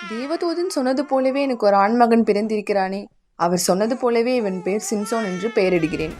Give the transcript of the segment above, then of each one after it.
தேவதூதன் சொன்னது போலவே எனக்கு ஒரு ஆண்மகன் பிறந்திருக்கிறானே. அவர் சொன்னது போலவே இவன் பெயர் சிம்சோன் என்று பெயரிடுகிறேன்.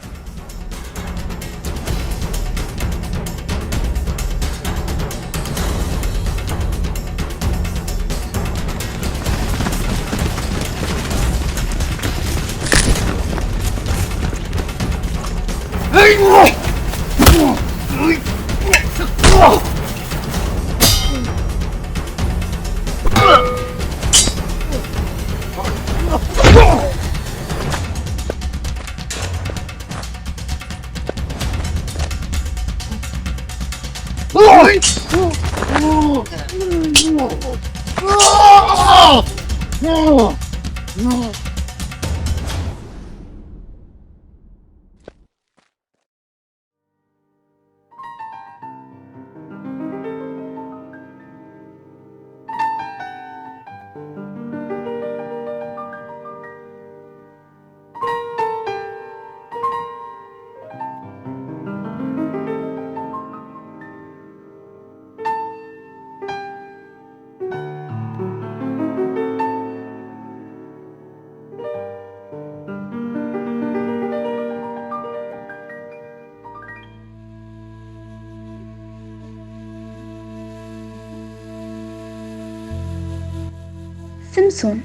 சிம்சோன்,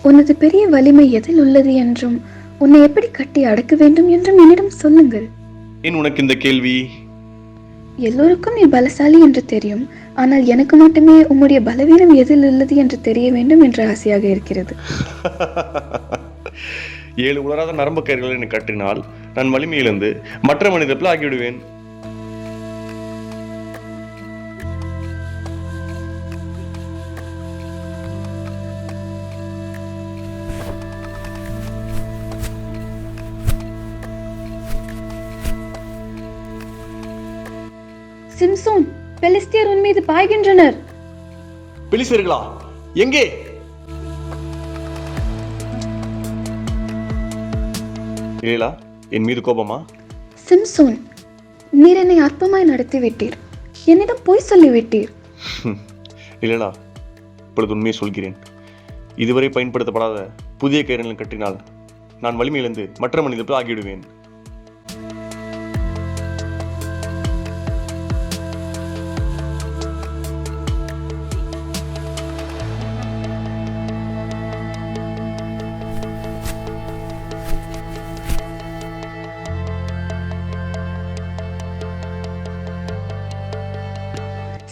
உனது பெரிய வலிமை எதில் உள்ளது என்றும் உன்னை எப்படி கட்டி அடக்க வேண்டும் என்றும் என்னிடம் சொல்லுங்கள். ஏன் உனக்கு இந்த கேள்வி? எல்லோருக்கும் நீ பலசாலி என்று தெரியும். ஆனால் எனக்கு மட்டுமே உம்முடைய பலவீனம் எதில் உள்ளது என்று தெரிய வேண்டும் என்ற ஆசையாக இருக்கிறது. 7 உலராத நரம்பு கயிறுகளை என்னை கட்டினால் நான் வலிமையிலிருந்து மற்ற மனித போல ஆகிவிடுவேன். சிம்சோன், பெலிஸ்தியர் உன் மீது பாய்கின்றனர். பெலிஸ்தர்களா? எங்கே? ஏலா, என் மீது கோபமா? சிம்சோன், நீர் என்னை அற்பமாய் நடத்திவிட்டீர். என்னிடம் பொய் சொல்லிவிட்டீர். இல்லலா, இப்பொழுது உண்மையை சொல்கிறேன். இதுவரை பயன்படுத்தப்படாத புதிய கயிறுகளை கட்டினால் நான் வலிமையிலிருந்து மற்ற மனித போல ஆகிவிடுவேன்.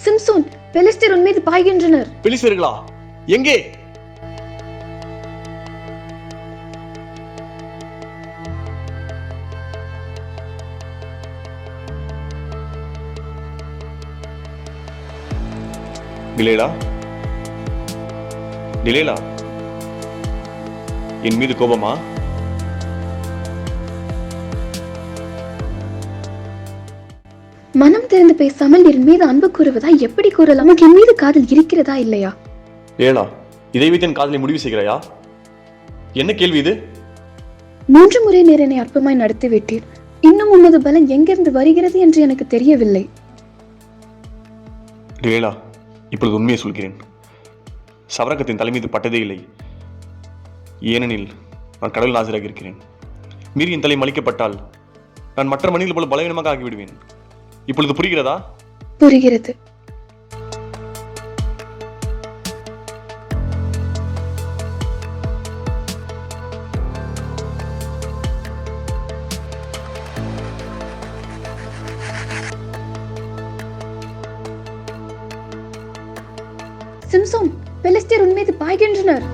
சிம்சோன், பெலிஸ்தியர் உன் மீது பாய்கின்றனர். பெலிஸ்தர்களா? எங்கே? டிலேலா, டிலேலா, என் மீது கோபமா? மனம் திறந்து பேசாமல் என் மீது அன்பு கூறுவதா? எப்படி கூறலாம்? உனக்கு என் மீது காதல் இருக்கிறதா இல்லையா? ஏலா, இதை வைத்து என் காதலை முடிவு செய்கிறாயா? என்ன கேள்வி இது? 3 முறை நேர் என்னை அற்பமாய் நடத்திவிட்டீர். இன்னும் உமது பலம் எங்கிருந்து வருகிறது என்று எனக்கு தெரியவில்லை. டிலேலா, இப்பொழுது உண்மையை சொல்கிறேன். சவரகத்தின் தலை மீது பட்டதே இல்லை. ஏனெனில் நான் கடவுள் ஆஜராக இருக்கிறேன். மீறி என் தலை மலிக்கப்பட்டால் நான் மற்ற மனிதர்கள் போல பலவீனமாக ஆகிவிடுவேன். இப்பொழுது புரிகிறதா? புரிகிறது. சிம்சோன், பெலிஸ்தியர் உன் மீது பாய்கின்றனர்.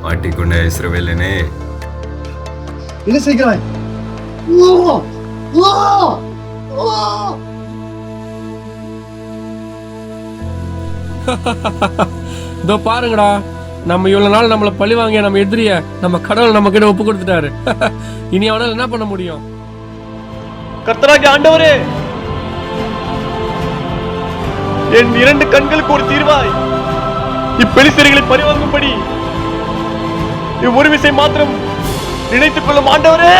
மாட்டிக்கொண்ட இஸ்ரவேலனே, என்ன செய்கிறாய்? இதோ பாருங்கடா, நம்ம இவ்வளவு நாள் நம்மள பழி வாங்கிய நம்ம எதிரிய நம்ம கடவுள் நம்ம கிட்ட ஒப்பு கொடுத்துட்டாரு. இனி அவனால என்ன பண்ண முடியும்? கர்த்தராகிய ஆண்டவரே, என் 2 கண்களுக்கு ஒரு தீர்வாய் இப்பெலிஸ்தர்களை பழிவாங்கும்படி ஒரு விசை மாத்திரம் நினைத்துக் கொள்ளும் ஆண்டவரே.